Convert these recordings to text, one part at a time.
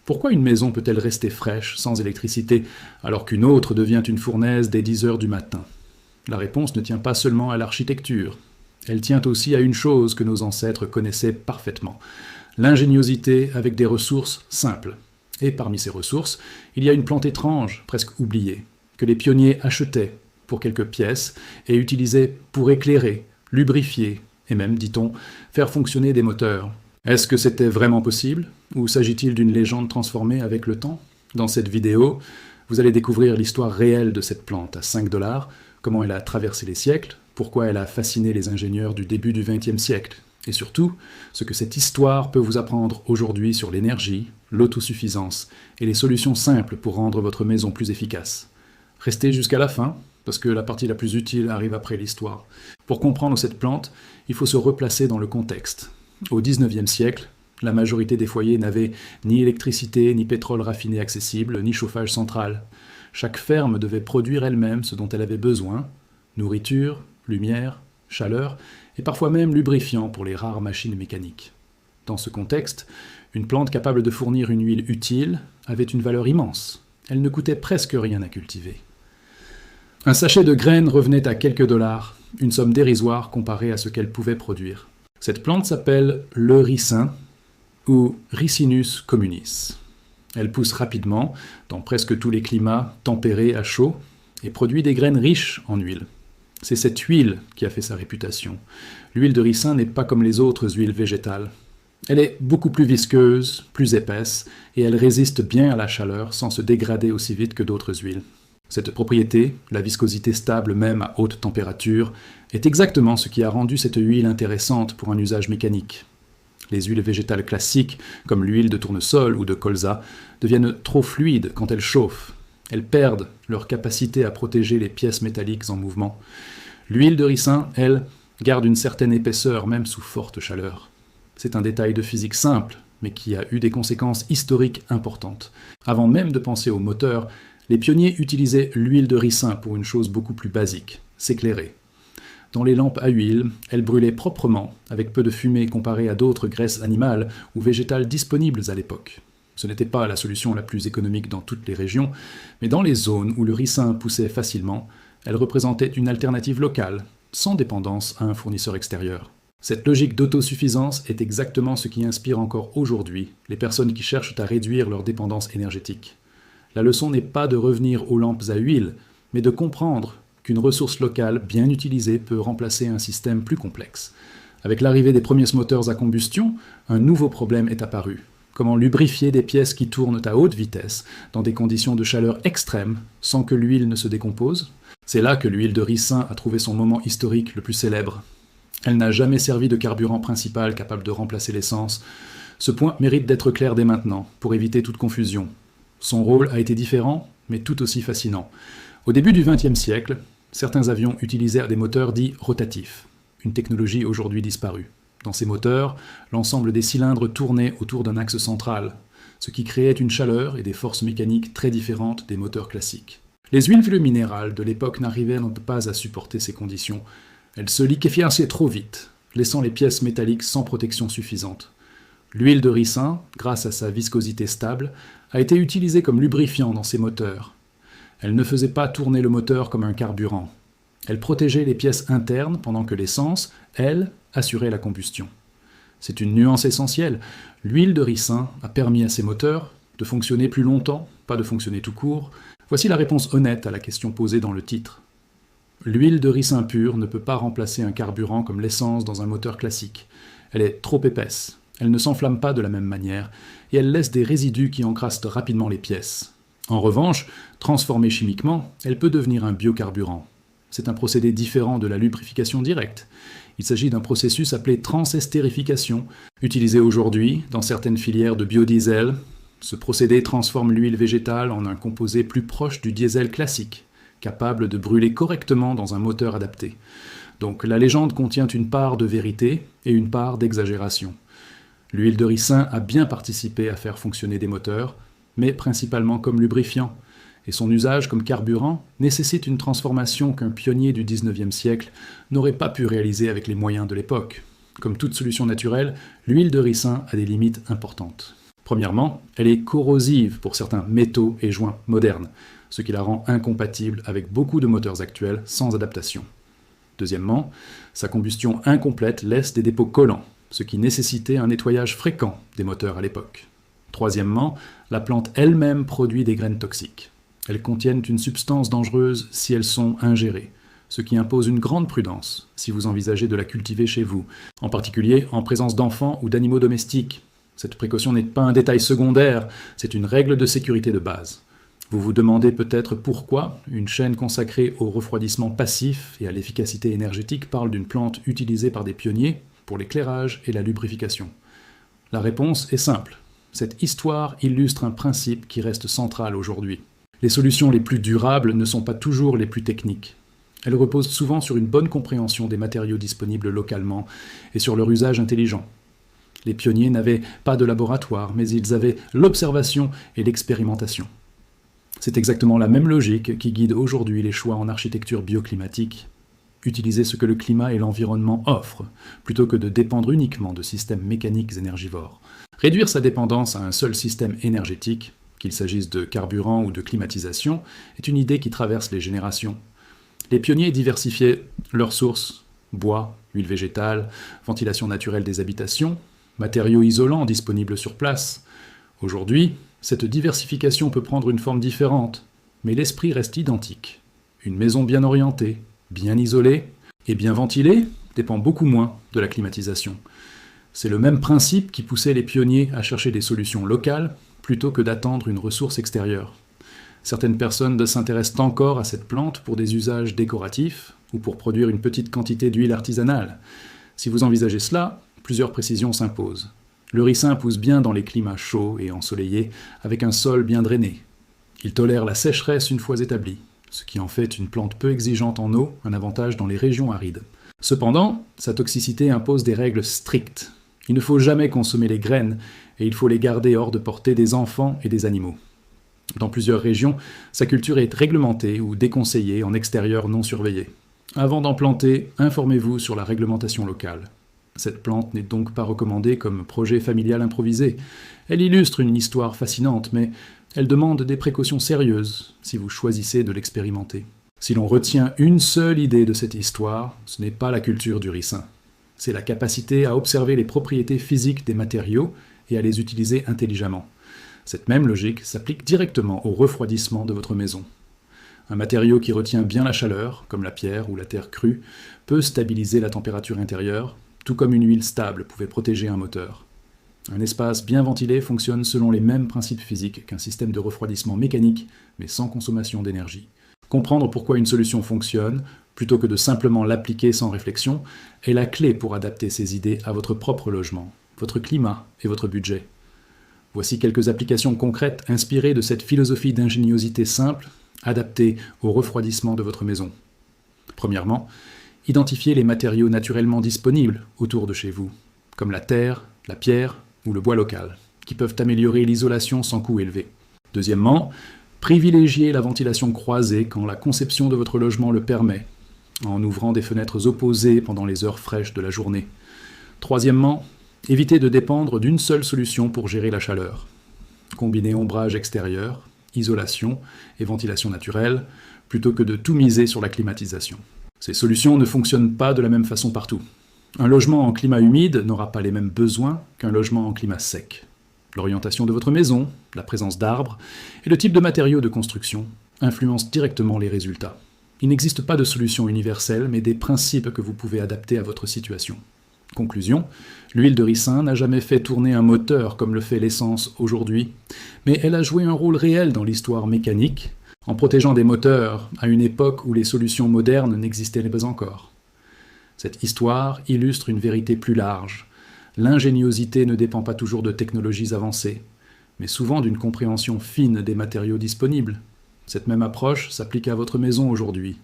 Pourquoi une maison peut-elle rester fraîche, sans électricité, alors qu'une autre devient une fournaise dès 10 heures du matin? La réponse ne tient pas seulement à l'architecture. Elle tient aussi à une chose que nos ancêtres connaissaient parfaitement: l'ingéniosité avec des ressources simples. Et parmi ces ressources, il y a une plante étrange, presque oubliée, que les pionniers achetaient pour quelques pièces et utilisaient pour éclairer, lubrifier et même, dit-on, faire fonctionner des moteurs. Est-ce que c'était vraiment possible? Ou s'agit-il d'une légende transformée avec le temps? Dans cette vidéo, vous allez découvrir l'histoire réelle de cette plante à 5 $, comment elle a traversé les siècles, pourquoi elle a fasciné les ingénieurs du début du XXe siècle, et surtout, ce que cette histoire peut vous apprendre aujourd'hui sur l'énergie, l'autosuffisance et les solutions simples pour rendre votre maison plus efficace. Restez jusqu'à la fin, parce que la partie la plus utile arrive après l'histoire. Pour comprendre cette plante, il faut se replacer dans le contexte. Au XIXe siècle, la majorité des foyers n'avaient ni électricité, ni pétrole raffiné accessible, ni chauffage central. Chaque ferme devait produire elle-même ce dont elle avait besoin: nourriture, lumière, chaleur, et parfois même lubrifiant pour les rares machines mécaniques. Dans ce contexte, une plante capable de fournir une huile utile avait une valeur immense. Elle ne coûtait presque rien à cultiver. Un sachet de graines revenait à quelques dollars, une somme dérisoire comparée à ce qu'elle pouvait produire. Cette plante s'appelle le ricin, ou Ricinus communis. Elle pousse rapidement, dans presque tous les climats tempérés à chaud, et produit des graines riches en huile. C'est cette huile qui a fait sa réputation. L'huile de ricin n'est pas comme les autres huiles végétales. Elle est beaucoup plus visqueuse, plus épaisse, et elle résiste bien à la chaleur sans se dégrader aussi vite que d'autres huiles. Cette propriété, la viscosité stable même à haute température, est exactement ce qui a rendu cette huile intéressante pour un usage mécanique. Les huiles végétales classiques, comme l'huile de tournesol ou de colza, deviennent trop fluides quand elles chauffent. Elles perdent leur capacité à protéger les pièces métalliques en mouvement. L'huile de ricin, elle, garde une certaine épaisseur même sous forte chaleur. C'est un détail de physique simple, mais qui a eu des conséquences historiques importantes. Avant même de penser au moteur, les pionniers utilisaient l'huile de ricin pour une chose beaucoup plus basique: s'éclairer. Dans les lampes à huile, elles brûlaient proprement, avec peu de fumée comparée à d'autres graisses animales ou végétales disponibles à l'époque. Ce n'était pas la solution la plus économique dans toutes les régions, mais dans les zones où le ricin poussait facilement, elle représentait une alternative locale, sans dépendance à un fournisseur extérieur. Cette logique d'autosuffisance est exactement ce qui inspire encore aujourd'hui les personnes qui cherchent à réduire leur dépendance énergétique. La leçon n'est pas de revenir aux lampes à huile, mais de comprendre qu'une ressource locale bien utilisée peut remplacer un système plus complexe. Avec l'arrivée des premiers moteurs à combustion, un nouveau problème est apparu: comment lubrifier des pièces qui tournent à haute vitesse, dans des conditions de chaleur extrêmes, sans que l'huile ne se décompose? C'est là que l'huile de ricin a trouvé son moment historique le plus célèbre. Elle n'a jamais servi de carburant principal capable de remplacer l'essence. Ce point mérite d'être clair dès maintenant, pour éviter toute confusion. Son rôle a été différent, mais tout aussi fascinant. Au début du XXe siècle, certains avions utilisaient des moteurs dits rotatifs, une technologie aujourd'hui disparue. Dans ces moteurs, l'ensemble des cylindres tournait autour d'un axe central, ce qui créait une chaleur et des forces mécaniques très différentes des moteurs classiques. Les huiles minérales de l'époque n'arrivaient pas à supporter ces conditions. Elles se liquéfiaient trop vite, laissant les pièces métalliques sans protection suffisante. L'huile de ricin, grâce à sa viscosité stable, a été utilisée comme lubrifiant dans ces moteurs. Elle ne faisait pas tourner le moteur comme un carburant. Elle protégeait les pièces internes pendant que l'essence, elle, assurait la combustion. C'est une nuance essentielle. L'huile de ricin a permis à ces moteurs de fonctionner plus longtemps, pas de fonctionner tout court. Voici la réponse honnête à la question posée dans le titre. L'huile de ricin pure ne peut pas remplacer un carburant comme l'essence dans un moteur classique. Elle est trop épaisse, elle ne s'enflamme pas de la même manière, et elle laisse des résidus qui encrassent rapidement les pièces. En revanche, transformée chimiquement, elle peut devenir un biocarburant. C'est un procédé différent de la lubrification directe. Il s'agit d'un processus appelé transestérification, utilisé aujourd'hui dans certaines filières de biodiesel. Ce procédé transforme l'huile végétale en un composé plus proche du diesel classique, capable de brûler correctement dans un moteur adapté. Donc la légende contient une part de vérité et une part d'exagération. L'huile de ricin a bien participé à faire fonctionner des moteurs, mais principalement comme lubrifiant, et son usage comme carburant nécessite une transformation qu'un pionnier du XIXe siècle n'aurait pas pu réaliser avec les moyens de l'époque. Comme toute solution naturelle, l'huile de ricin a des limites importantes. Premièrement, elle est corrosive pour certains métaux et joints modernes, ce qui la rend incompatible avec beaucoup de moteurs actuels sans adaptation. Deuxièmement, sa combustion incomplète laisse des dépôts collants, ce qui nécessitait un nettoyage fréquent des moteurs à l'époque. Troisièmement, la plante elle-même produit des graines toxiques. Elles contiennent une substance dangereuse si elles sont ingérées, ce qui impose une grande prudence si vous envisagez de la cultiver chez vous, en particulier en présence d'enfants ou d'animaux domestiques. Cette précaution n'est pas un détail secondaire, c'est une règle de sécurité de base. Vous vous demandez peut-être pourquoi une chaîne consacrée au refroidissement passif et à l'efficacité énergétique parle d'une plante utilisée par des pionniers pour l'éclairage et la lubrification. La réponse est simple. Cette histoire illustre un principe qui reste central aujourd'hui. Les solutions les plus durables ne sont pas toujours les plus techniques. Elles reposent souvent sur une bonne compréhension des matériaux disponibles localement et sur leur usage intelligent. Les pionniers n'avaient pas de laboratoire, mais ils avaient l'observation et l'expérimentation. C'est exactement la même logique qui guide aujourd'hui les choix en architecture bioclimatique. Utiliser ce que le climat et l'environnement offrent, plutôt que de dépendre uniquement de systèmes mécaniques énergivores. Réduire sa dépendance à un seul système énergétique, qu'il s'agisse de carburant ou de climatisation, est une idée qui traverse les générations. Les pionniers diversifiaient leurs sources, bois, huile végétale, ventilation naturelle des habitations, matériaux isolants disponibles sur place. Aujourd'hui, cette diversification peut prendre une forme différente, mais l'esprit reste identique. Une maison bien orientée, bien isolée et bien ventilée dépend beaucoup moins de la climatisation. C'est le même principe qui poussait les pionniers à chercher des solutions locales plutôt que d'attendre une ressource extérieure. Certaines personnes s'intéressent encore à cette plante pour des usages décoratifs ou pour produire une petite quantité d'huile artisanale. Si vous envisagez cela, plusieurs précisions s'imposent. Le ricin pousse bien dans les climats chauds et ensoleillés, avec un sol bien drainé. Il tolère la sécheresse une fois établie, ce qui en fait une plante peu exigeante en eau, un avantage dans les régions arides. Cependant, sa toxicité impose des règles strictes. Il ne faut jamais consommer les graines, et il faut les garder hors de portée des enfants et des animaux. Dans plusieurs régions, sa culture est réglementée ou déconseillée en extérieur non surveillé. Avant d'en planter, informez-vous sur la réglementation locale. Cette plante n'est donc pas recommandée comme projet familial improvisé. Elle illustre une histoire fascinante, mais elle demande des précautions sérieuses si vous choisissez de l'expérimenter. Si l'on retient une seule idée de cette histoire, ce n'est pas la culture du ricin. C'est la capacité à observer les propriétés physiques des matériaux et à les utiliser intelligemment. Cette même logique s'applique directement au refroidissement de votre maison. Un matériau qui retient bien la chaleur, comme la pierre ou la terre crue, peut stabiliser la température intérieure, tout comme une huile stable pouvait protéger un moteur. Un espace bien ventilé fonctionne selon les mêmes principes physiques qu'un système de refroidissement mécanique, mais sans consommation d'énergie. Comprendre pourquoi une solution fonctionne, plutôt que de simplement l'appliquer sans réflexion, est la clé pour adapter ces idées à votre propre logement, votre climat et votre budget. Voici quelques applications concrètes inspirées de cette philosophie d'ingéniosité simple, adaptée au refroidissement de votre maison. Premièrement, identifiez les matériaux naturellement disponibles autour de chez vous, comme la terre, la pierre ou le bois local, qui peuvent améliorer l'isolation sans coût élevé. Deuxièmement, privilégiez la ventilation croisée quand la conception de votre logement le permet, en ouvrant des fenêtres opposées pendant les heures fraîches de la journée. Troisièmement, évitez de dépendre d'une seule solution pour gérer la chaleur. Combinez ombrage extérieur, isolation et ventilation naturelle, plutôt que de tout miser sur la climatisation. Ces solutions ne fonctionnent pas de la même façon partout. Un logement en climat humide n'aura pas les mêmes besoins qu'un logement en climat sec. L'orientation de votre maison, la présence d'arbres et le type de matériaux de construction influencent directement les résultats. Il n'existe pas de solution universelle, mais des principes que vous pouvez adapter à votre situation. Conclusion, l'huile de ricin n'a jamais fait tourner un moteur comme le fait l'essence aujourd'hui, mais elle a joué un rôle réel dans l'histoire mécanique, en protégeant des moteurs à une époque où les solutions modernes n'existaient pas encore. Cette histoire illustre une vérité plus large. L'ingéniosité ne dépend pas toujours de technologies avancées, mais souvent d'une compréhension fine des matériaux disponibles. Cette même approche s'applique à votre maison aujourd'hui.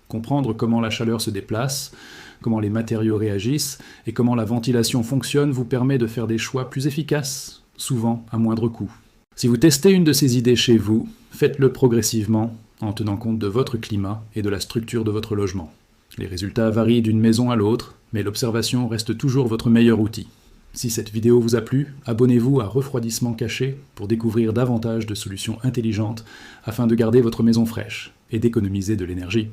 Comprendre comment la chaleur se déplace, comment les matériaux réagissent et comment la ventilation fonctionne vous permet de faire des choix plus efficaces, souvent à moindre coût. Si vous testez une de ces idées chez vous, faites-le progressivement en tenant compte de votre climat et de la structure de votre logement. Les résultats varient d'une maison à l'autre, mais l'observation reste toujours votre meilleur outil. Si cette vidéo vous a plu, abonnez-vous à Refroidissement Caché pour découvrir davantage de solutions intelligentes afin de garder votre maison fraîche et d'économiser de l'énergie.